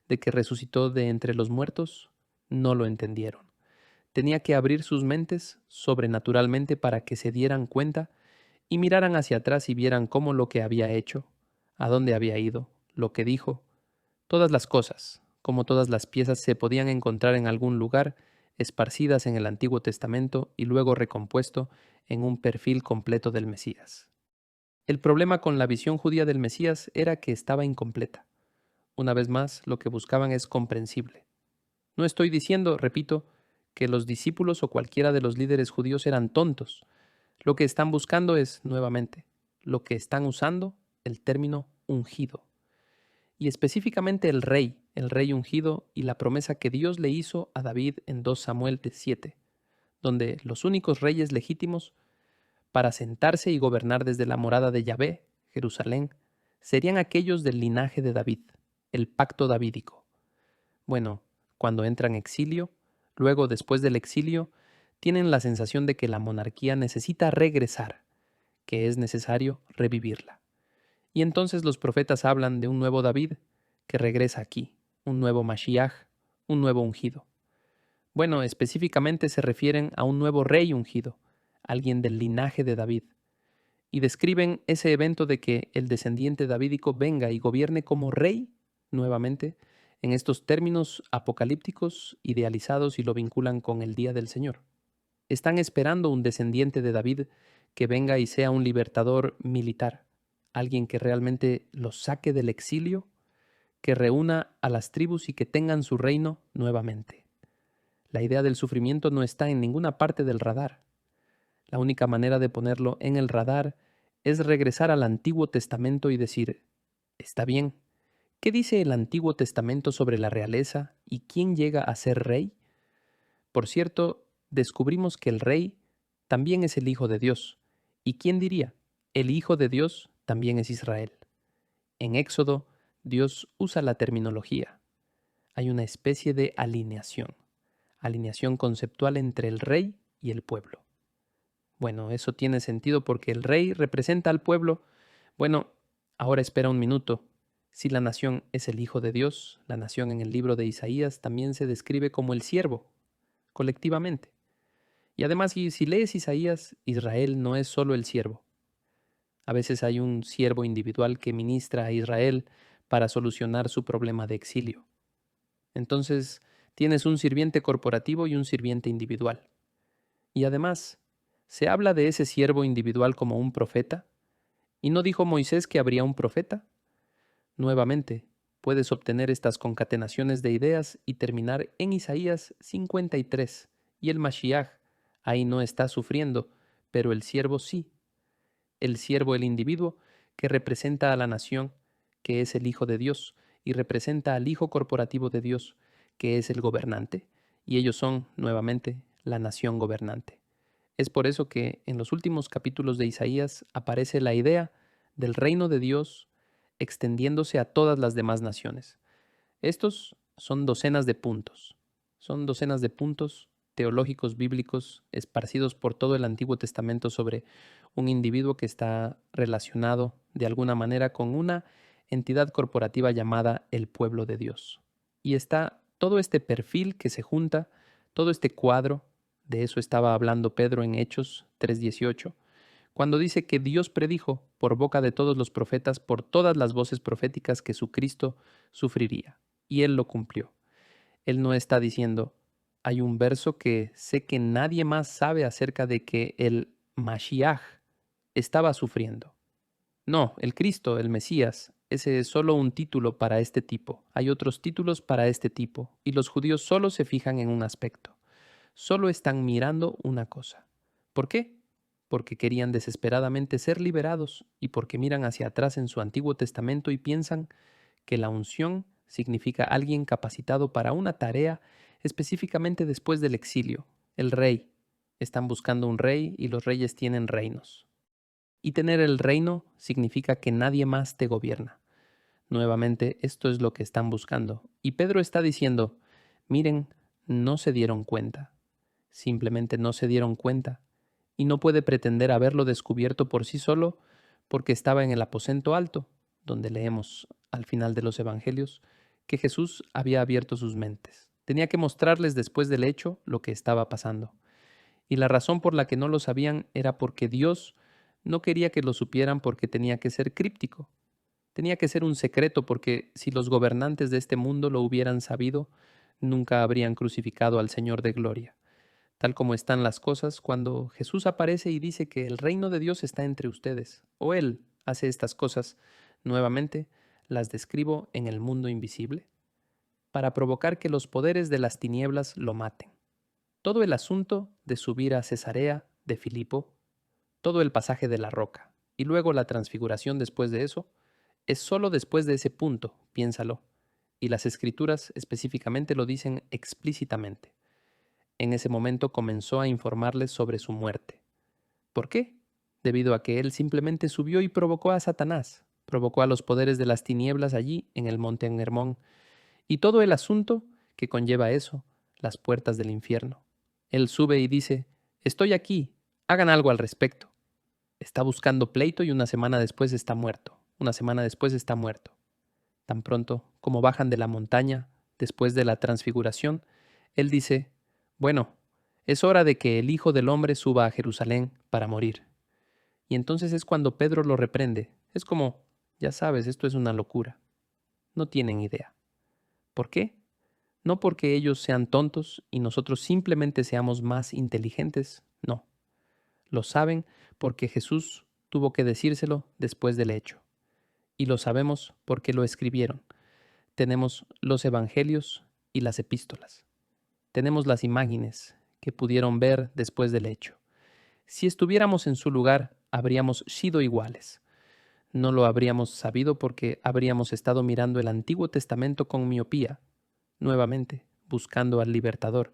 de que resucitó de entre los muertos, no lo entendieron. Tenía que abrir sus mentes sobrenaturalmente para que se dieran cuenta y miraran hacia atrás y vieran cómo lo que había hecho, a dónde había ido, lo que dijo, todas las cosas, como todas las piezas se podían encontrar en algún lugar, esparcidas en el Antiguo Testamento y luego recompuesto en un perfil completo del Mesías. El problema con la visión judía del Mesías era que estaba incompleta. Una vez más, lo que buscaban es comprensible. No estoy diciendo, repito, que los discípulos o cualquiera de los líderes judíos eran tontos. Lo que están buscando es, nuevamente, lo que están usando, el término ungido. Y específicamente el rey ungido y la promesa que Dios le hizo a David en 2 Samuel 7, donde los únicos reyes legítimos para sentarse y gobernar desde la morada de Yahvé, Jerusalén, serían aquellos del linaje de David, el pacto davídico. Bueno, cuando entran exilio, luego después del exilio, tienen la sensación de que la monarquía necesita regresar, que es necesario revivirla. Y entonces los profetas hablan de un nuevo David que regresa aquí, un nuevo Mashiach, un nuevo ungido. Bueno, específicamente se refieren a un nuevo rey ungido, alguien del linaje de David, y describen ese evento de que el descendiente davídico venga y gobierne como rey, nuevamente, en estos términos apocalípticos idealizados y lo vinculan con el día del Señor. Están esperando un descendiente de David que venga y sea un libertador militar, alguien que realmente los saque del exilio, que reúna a las tribus y que tengan su reino nuevamente. La idea del sufrimiento no está en ninguna parte del radar. La única manera de ponerlo en el radar es regresar al Antiguo Testamento y decir, está bien, ¿qué dice el Antiguo Testamento sobre la realeza y quién llega a ser rey? Por cierto, descubrimos que el rey también es el Hijo de Dios. ¿Y quién diría? El Hijo de Dios también es Israel. En Éxodo, Dios usa la terminología. Hay una especie de alineación conceptual entre el rey y el pueblo. Bueno, eso tiene sentido porque el rey representa al pueblo. Bueno, ahora espera un minuto. Si la nación es el Hijo de Dios, la nación en el libro de Isaías también se describe como el siervo, colectivamente. Y además, si lees Isaías, Israel no es solo el siervo. A veces hay un siervo individual que ministra a Israel para solucionar su problema de exilio. Entonces, tienes un sirviente corporativo y un sirviente individual. Y además, se habla de ese siervo individual como un profeta. ¿Y no dijo Moisés que habría un profeta? Nuevamente, puedes obtener estas concatenaciones de ideas y terminar en Isaías 53. Y el Mashiach ahí no está sufriendo, pero el siervo sí. El siervo, el individuo, que representa a la nación, que es el Hijo de Dios, y representa al Hijo corporativo de Dios, que es el gobernante. Y ellos son, nuevamente, la nación gobernante. Es por eso que en los últimos capítulos de Isaías aparece la idea del reino de Dios extendiéndose a todas las demás naciones. Estos son docenas de puntos. Son docenas de puntos teológicos bíblicos esparcidos por todo el Antiguo Testamento sobre un individuo que está relacionado de alguna manera con una entidad corporativa llamada el pueblo de Dios. Y está todo este perfil que se junta, todo este cuadro, de eso estaba hablando Pedro en Hechos 3:18, cuando dice que Dios predijo por boca de todos los profetas, por todas las voces proféticas, que su Cristo sufriría. Y Él lo cumplió. Él no está diciendo, hay un verso que sé que nadie más sabe acerca de que el Mashiach estaba sufriendo. No, el Cristo, el Mesías, ese es solo un título para este tipo. Hay otros títulos para este tipo, y los judíos solo se fijan en un aspecto. Solo están mirando una cosa. ¿Por qué? Porque querían desesperadamente ser liberados y porque miran hacia atrás en su Antiguo Testamento y piensan que la unción significa alguien capacitado para una tarea específicamente después del exilio, el rey. Están buscando un rey y los reyes tienen reinos. Y tener el reino significa que nadie más te gobierna. Nuevamente, esto es lo que están buscando. Y Pedro está diciendo, miren, no se dieron cuenta. Simplemente no se dieron cuenta. Y no puede pretender haberlo descubierto por sí solo porque estaba en el aposento alto, donde leemos al final de los evangelios que Jesús había abierto sus mentes. Tenía que mostrarles después del hecho lo que estaba pasando. Y la razón por la que no lo sabían era porque Dios no quería que lo supieran porque tenía que ser críptico. Tenía que ser un secreto porque si los gobernantes de este mundo lo hubieran sabido, nunca habrían crucificado al Señor de gloria. Tal como están las cosas, cuando Jesús aparece y dice que el reino de Dios está entre ustedes, o Él hace estas cosas, nuevamente las describo en el mundo invisible, para provocar que los poderes de las tinieblas lo maten. Todo el asunto de subir a Cesarea de Filipo, todo el pasaje de la roca, y luego la transfiguración después de eso, es solo después de ese punto, piénsalo, y las escrituras específicamente lo dicen explícitamente. En ese momento comenzó a informarles sobre su muerte. ¿Por qué? Debido a que él simplemente subió y provocó a Satanás, provocó a los poderes de las tinieblas allí en el monte Hermón, y todo el asunto que conlleva eso, las puertas del infierno. Él sube y dice, estoy aquí, hagan algo al respecto. Está buscando pleito y una semana después está muerto. Una semana después está muerto. Tan pronto como bajan de la montaña, después de la transfiguración, él dice, bueno, es hora de que el Hijo del Hombre suba a Jerusalén para morir. Y entonces es cuando Pedro lo reprende. Es como, ya sabes, esto es una locura. No tienen idea. ¿Por qué? No porque ellos sean tontos y nosotros simplemente seamos más inteligentes, no. Lo saben porque Jesús tuvo que decírselo después del hecho. Y lo sabemos porque lo escribieron. Tenemos los evangelios y las epístolas. Tenemos las imágenes que pudieron ver después del hecho. Si estuviéramos en su lugar, habríamos sido iguales. No lo habríamos sabido porque habríamos estado mirando el Antiguo Testamento con miopía, nuevamente, buscando al libertador.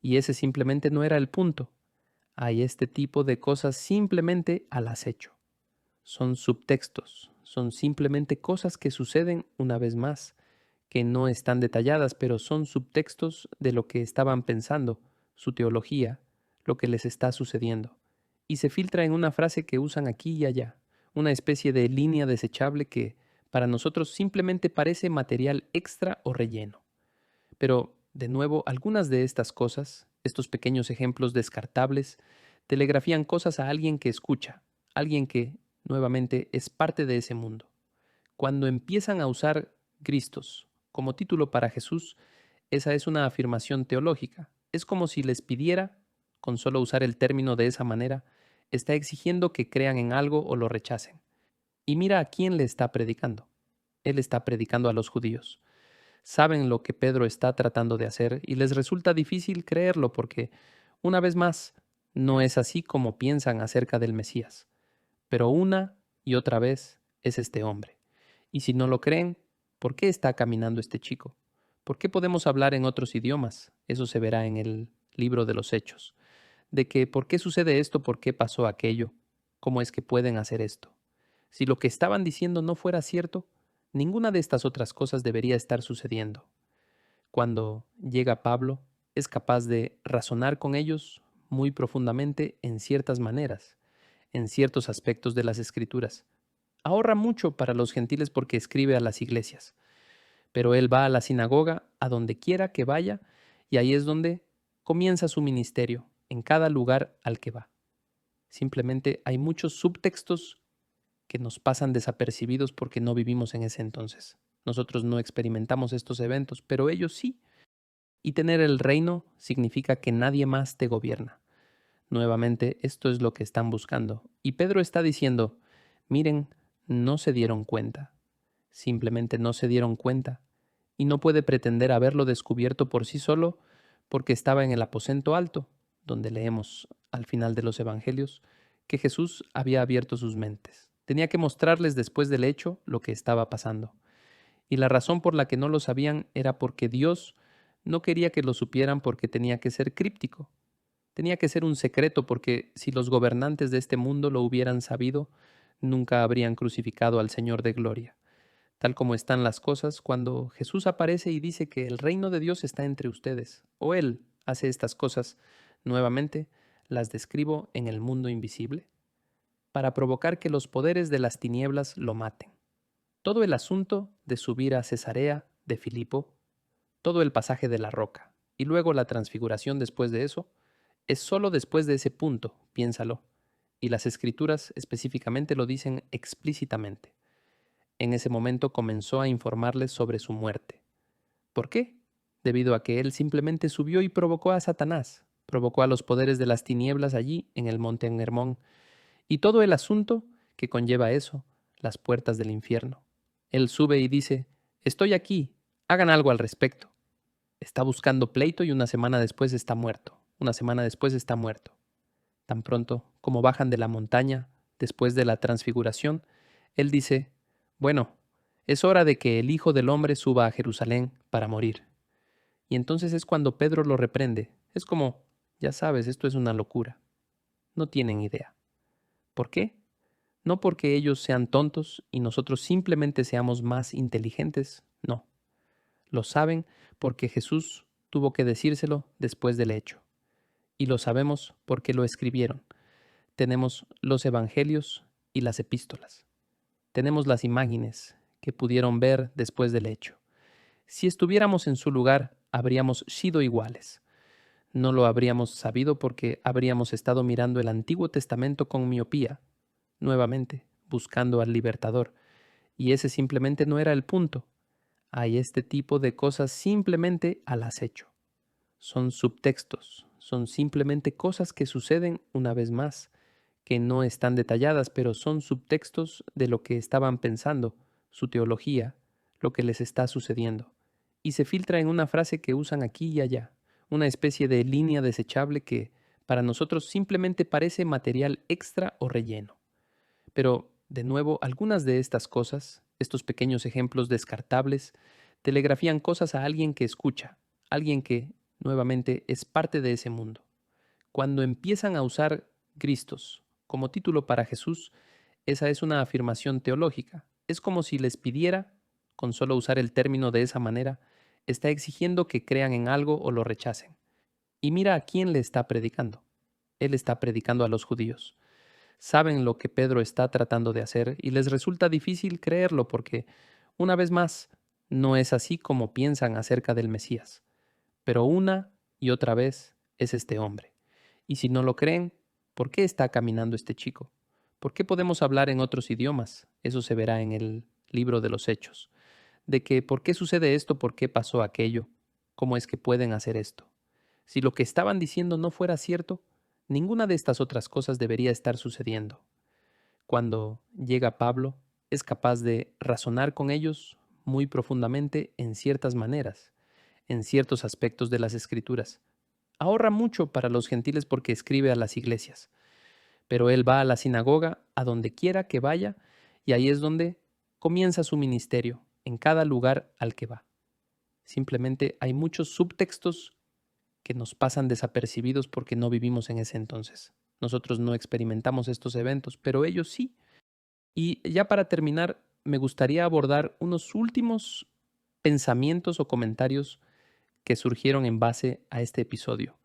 Y ese simplemente no era el punto. Hay este tipo de cosas simplemente al acecho. Son subtextos, son simplemente cosas que suceden una vez más, que no están detalladas, pero son subtextos de lo que estaban pensando, su teología, lo que les está sucediendo. Y se filtra en una frase que usan aquí y allá, una especie de línea desechable que para nosotros simplemente parece material extra o relleno. Pero, de nuevo, algunas de estas cosas, estos pequeños ejemplos descartables, telegrafían cosas a alguien que escucha, alguien que, nuevamente, es parte de ese mundo. Cuando empiezan a usar Cristos como título para Jesús, esa es una afirmación teológica. Es como si les pidiera, con solo usar el término de esa manera, está exigiendo que crean en algo o lo rechacen. Y mira a quién le está predicando. Él está predicando a los judíos. Saben lo que Pedro está tratando de hacer y les resulta difícil creerlo porque, una vez más, no es así como piensan acerca del Mesías. Pero una y otra vez es este hombre. Y si no lo creen, ¿por qué está caminando este chico? ¿Por qué podemos hablar en otros idiomas? Eso se verá en el libro de los Hechos. De que por qué sucede esto, por qué pasó aquello, cómo es que pueden hacer esto. Si lo que estaban diciendo no fuera cierto, ninguna de estas otras cosas debería estar sucediendo. Cuando llega Pablo, es capaz de razonar con ellos muy profundamente en ciertas maneras, en ciertos aspectos de las Escrituras. Ahorra mucho para los gentiles porque escribe a las iglesias, pero él va a la sinagoga a donde quiera que vaya y ahí es donde comienza su ministerio, en cada lugar al que va. Simplemente hay muchos subtextos que nos pasan desapercibidos porque no vivimos en ese entonces. Nosotros no experimentamos estos eventos, pero ellos sí. Y tener el reino significa que nadie más te gobierna. Nuevamente, esto es lo que están buscando. Y Pedro está diciendo, miren, no se dieron cuenta. Simplemente no se dieron cuenta. Y no puede pretender haberlo descubierto por sí solo porque estaba en el aposento alto, donde leemos al final de los evangelios que Jesús había abierto sus mentes. Tenía que mostrarles después del hecho lo que estaba pasando. Y la razón por la que no lo sabían era porque Dios no quería que lo supieran porque tenía que ser críptico. Tenía que ser un secreto porque si los gobernantes de este mundo lo hubieran sabido, nunca habrían crucificado al Señor de gloria. Tal como están las cosas, cuando Jesús aparece y dice que el reino de Dios está entre ustedes, o Él hace estas cosas, nuevamente las describo en el mundo invisible, para provocar que los poderes de las tinieblas lo maten. Todo el asunto de subir a Cesarea de Filipo, todo el pasaje de la roca, y luego la transfiguración después de eso, es solo después de ese punto, piénsalo, y las escrituras específicamente lo dicen explícitamente. En ese momento comenzó a informarles sobre su muerte. ¿Por qué? Debido a que él simplemente subió y provocó a Satanás, provocó a los poderes de las tinieblas allí en el monte Hermón, y todo el asunto que conlleva eso, las puertas del infierno. Él sube y dice, estoy aquí, hagan algo al respecto. Está buscando pleito y una semana después está muerto. Una semana después está muerto. Tan pronto como bajan de la montaña, después de la transfiguración, él dice, bueno, es hora de que el Hijo del Hombre suba a Jerusalén para morir. Y entonces es cuando Pedro lo reprende. Es como, ya sabes, esto es una locura. No tienen idea. ¿Por qué? No porque ellos sean tontos y nosotros simplemente seamos más inteligentes, no. Lo saben porque Jesús tuvo que decírselo después del hecho. Y lo sabemos porque lo escribieron. Tenemos los evangelios y las epístolas. Tenemos las imágenes que pudieron ver después del hecho. Si estuviéramos en su lugar, habríamos sido iguales. No lo habríamos sabido porque habríamos estado mirando el Antiguo Testamento con miopía, nuevamente, buscando al libertador. Y ese simplemente no era el punto. Hay este tipo de cosas simplemente al acecho. Son subtextos, son simplemente cosas que suceden una vez más, que no están detalladas, pero son subtextos de lo que estaban pensando, su teología, lo que les está sucediendo. Y se filtra en una frase que usan aquí y allá, una especie de línea desechable que para nosotros simplemente parece material extra o relleno. Pero, de nuevo, algunas de estas cosas, estos pequeños ejemplos descartables, telegrafían cosas a alguien que escucha, alguien que, nuevamente, es parte de ese mundo. Cuando empiezan a usar Cristos como título para Jesús, esa es una afirmación teológica. Es como si les pidiera, con solo usar el término de esa manera, está exigiendo que crean en algo o lo rechacen. Y mira a quién le está predicando. Él está predicando a los judíos. Saben lo que Pedro está tratando de hacer y les resulta difícil creerlo porque, una vez más, no es así como piensan acerca del Mesías. Pero una y otra vez es este hombre. Y si no lo creen, ¿por qué está caminando este chico? ¿Por qué podemos hablar en otros idiomas? Eso se verá en el libro de los Hechos. De que por qué sucede esto, por qué pasó aquello, cómo es que pueden hacer esto. Si lo que estaban diciendo no fuera cierto, ninguna de estas otras cosas debería estar sucediendo. Cuando llega Pablo, es capaz de razonar con ellos muy profundamente en ciertas maneras, en ciertos aspectos de las Escrituras. Ahorra mucho para los gentiles porque escribe a las iglesias, pero él va a la sinagoga, a donde quiera que vaya, y ahí es donde comienza su ministerio, en cada lugar al que va. Simplemente hay muchos subtextos que nos pasan desapercibidos porque no vivimos en ese entonces. Nosotros no experimentamos estos eventos, pero ellos sí. Y ya para terminar, me gustaría abordar unos últimos pensamientos o comentarios que surgieron en base a este episodio.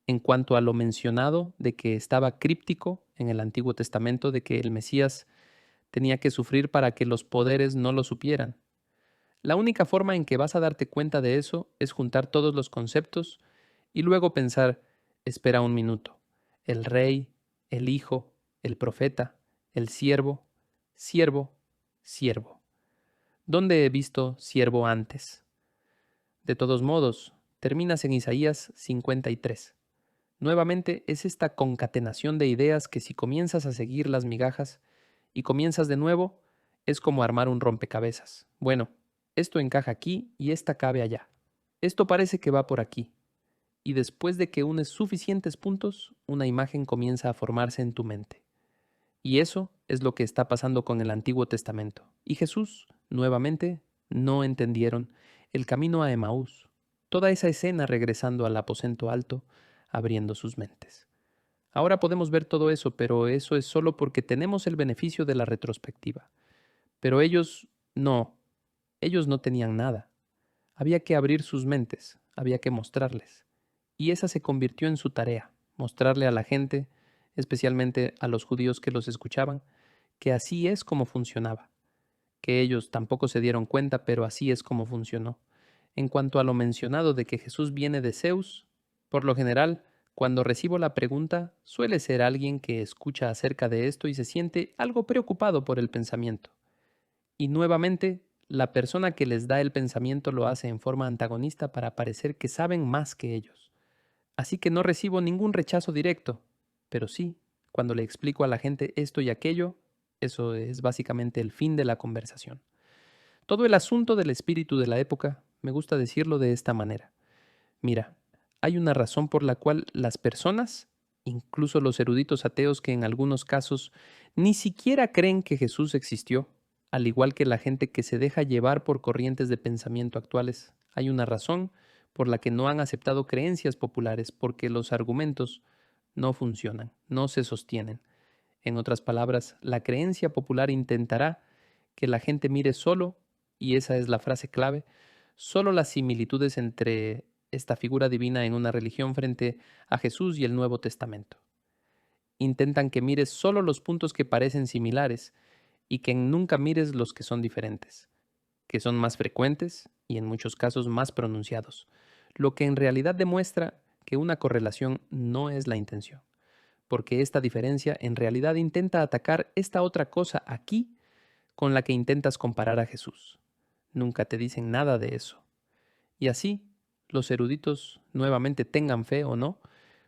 En cuanto a lo mencionado de que estaba críptico en el Antiguo Testamento, de que el Mesías tenía que sufrir para que los poderes no lo supieran. La única forma en que vas a darte cuenta de eso es juntar todos los conceptos y luego pensar, espera un minuto, el rey, el hijo, el profeta, el siervo, siervo, siervo. ¿Dónde he visto siervo antes? De todos modos, terminas en Isaías 53. Nuevamente es esta concatenación de ideas que si comienzas a seguir las migajas y comienzas de nuevo, es como armar un rompecabezas. Bueno, esto encaja aquí y esta cabe allá. Esto parece que va por aquí. Y después de que unes suficientes puntos, una imagen comienza a formarse en tu mente. Y eso es lo que está pasando con el Antiguo Testamento. Y Jesús, nuevamente, No entendieron el camino a Emaús, toda esa escena regresando al aposento alto, abriendo sus mentes. Ahora podemos ver todo eso, pero eso es solo porque tenemos el beneficio de la retrospectiva. Pero ellos no tenían nada. Había que abrir sus mentes, había que mostrarles. Y esa se convirtió en su tarea, mostrarle a la gente, especialmente a los judíos que los escuchaban, que así es como funcionaba, que ellos tampoco se dieron cuenta, pero así es como funcionó. En cuanto a lo mencionado de que Jesús viene de Zeus, por lo general, cuando recibo la pregunta, suele ser alguien que escucha acerca de esto y se siente algo preocupado por el pensamiento. Y nuevamente, la persona que les da el pensamiento lo hace en forma antagonista para parecer que saben más que ellos. Así que no recibo ningún rechazo directo, pero sí, cuando le explico a la gente esto y aquello, eso es básicamente el fin de la conversación. Todo el asunto del espíritu de la época, me gusta decirlo de esta manera. Mira, hay una razón por la cual las personas, incluso los eruditos ateos que en algunos casos ni siquiera creen que Jesús existió, al igual que la gente que se deja llevar por corrientes de pensamiento actuales, hay una razón por la que no han aceptado creencias populares, porque los argumentos no funcionan, no se sostienen. En otras palabras, la creencia popular intentará que la gente mire solo, y esa es la frase clave, solo las similitudes entre esta figura divina en una religión frente a Jesús y el Nuevo Testamento. Intentan que mires solo los puntos que parecen similares y que nunca mires los que son diferentes, que son más frecuentes y en muchos casos más pronunciados, lo que en realidad demuestra que una correlación no es la intención, porque esta diferencia en realidad intenta atacar esta otra cosa aquí con la que intentas comparar a Jesús. Nunca te dicen nada de eso. Y así, los eruditos, nuevamente tengan fe o no,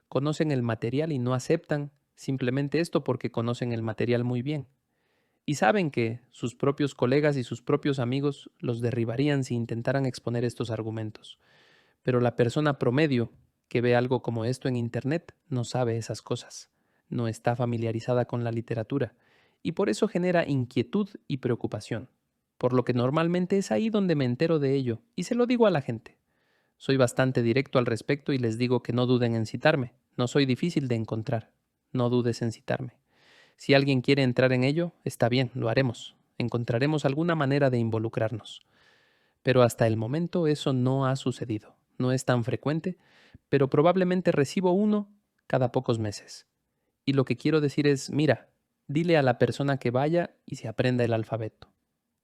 conocen el material y no aceptan simplemente esto porque conocen el material muy bien. Y saben que sus propios colegas y sus propios amigos los derribarían si intentaran exponer estos argumentos. Pero la persona promedio que ve algo como esto en Internet no sabe esas cosas, no está familiarizada con la literatura, y por eso genera inquietud y preocupación, por lo que normalmente es ahí donde me entero de ello, y se lo digo a la gente. Soy bastante directo al respecto y les digo que no duden en citarme, no soy difícil de encontrar, no dudes en citarme. Si alguien quiere entrar en ello, está bien, lo haremos, encontraremos alguna manera de involucrarnos. Pero hasta el momento eso no ha sucedido. No es tan frecuente, pero probablemente recibo uno cada pocos meses. Y lo que quiero decir es, mira, dile a la persona que vaya y se aprenda el alfabeto.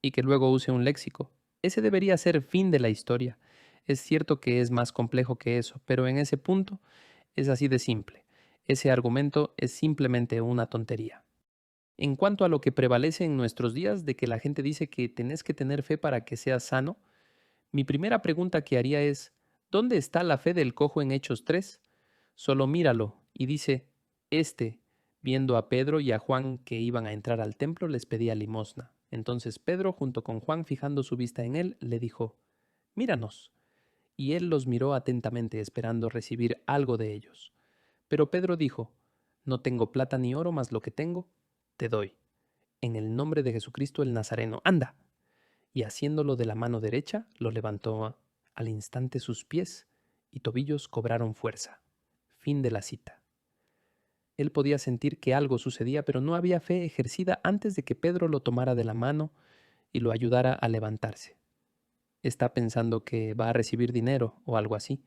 Y que luego use un léxico. Ese debería ser fin de la historia. Es cierto que es más complejo que eso, pero en ese punto es así de simple. Ese argumento es simplemente una tontería. En cuanto a lo que prevalece en nuestros días de que la gente dice que tenés que tener fe para que seas sano, mi primera pregunta que haría es, ¿dónde está la fe del cojo en Hechos 3? Solo míralo y dice, viendo a Pedro y a Juan que iban a entrar al templo, les pedía limosna. Entonces Pedro, junto con Juan, fijando su vista en él, le dijo, míranos. Y él los miró atentamente, esperando recibir algo de ellos. Pero Pedro dijo, no tengo plata ni oro, mas lo que tengo, te doy. En el nombre de Jesucristo el Nazareno, anda. Y haciéndolo de la mano derecha, lo levantó. Al instante sus pies y tobillos cobraron fuerza. Fin de la cita. Él podía sentir que algo sucedía, pero no había fe ejercida antes de que Pedro lo tomara de la mano y lo ayudara a levantarse. Está pensando que va a recibir dinero o algo así.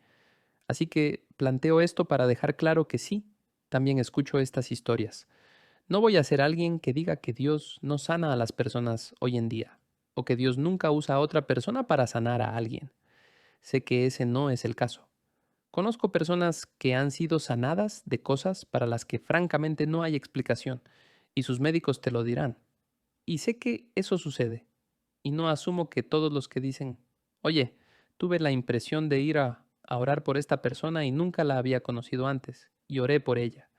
Así que planteo esto para dejar claro que sí, también escucho estas historias. No voy a ser alguien que diga que Dios no sana a las personas hoy en día, o que Dios nunca usa a otra persona para sanar a alguien. Sé que ese no es el caso. Conozco personas que han sido sanadas de cosas para las que francamente no hay explicación, y sus médicos te lo dirán. Y sé que eso sucede, y no asumo que todos los que dicen, oye, tuve la impresión de ir a orar por esta persona y nunca la había conocido antes, y oré por ella.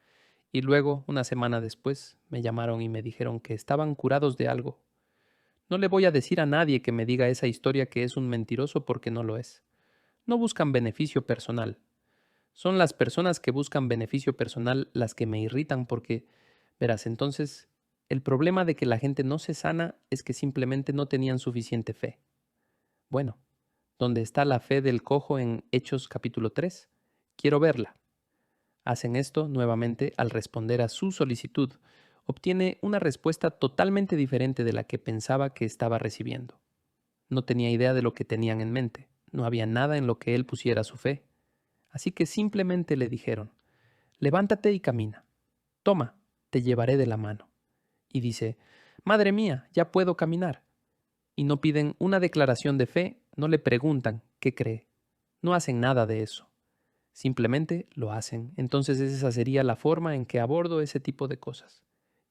Y luego, una semana después, me llamaron y me dijeron que estaban curados de algo. No le voy a decir a nadie que me diga esa historia que es un mentiroso porque no lo es. No buscan beneficio personal. Son las personas que buscan beneficio personal las que me irritan porque, verás, entonces, el problema de que la gente no se sana es que simplemente no tenían suficiente fe. Bueno, ¿dónde está la fe del cojo en Hechos capítulo 3? Quiero verla. Hacen esto nuevamente al responder a su solicitud. Obtiene una respuesta totalmente diferente de la que pensaba que estaba recibiendo. No tenía idea de lo que tenían en mente. No había nada en lo que él pusiera su fe. Así que simplemente le dijeron, levántate y camina. Toma, te llevaré de la mano. Y dice, Madre mía, ya puedo caminar. Y no piden una declaración de fe, no le preguntan qué cree. No hacen nada de eso. Simplemente lo hacen. Entonces esa sería la forma en que abordo ese tipo de cosas.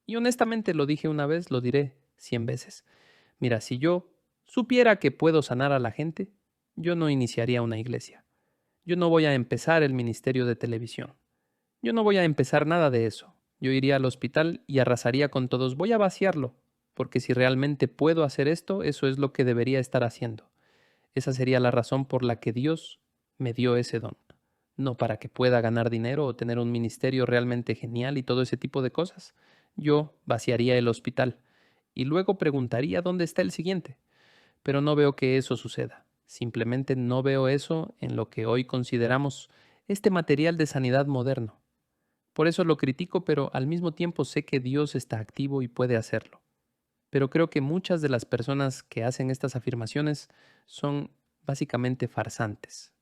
Y honestamente lo dije una vez, lo diré 100 veces. Mira, si yo supiera que puedo sanar a la gente, yo no iniciaría una iglesia. Yo no voy a empezar el ministerio de televisión. Yo no voy a empezar nada de eso. Yo iría al hospital y arrasaría con todos. Voy a vaciarlo, porque si realmente puedo hacer esto, eso es lo que debería estar haciendo. Esa sería la razón por la que Dios me dio ese don. No para que pueda ganar dinero o tener un ministerio realmente genial y todo ese tipo de cosas. Yo vaciaría el hospital y luego preguntaría dónde está el siguiente. Pero no veo que eso suceda. Simplemente no veo eso en lo que hoy consideramos este material de sanidad moderno. Por eso lo critico, pero al mismo tiempo sé que Dios está activo y puede hacerlo. Pero creo que muchas de las personas que hacen estas afirmaciones son básicamente farsantes.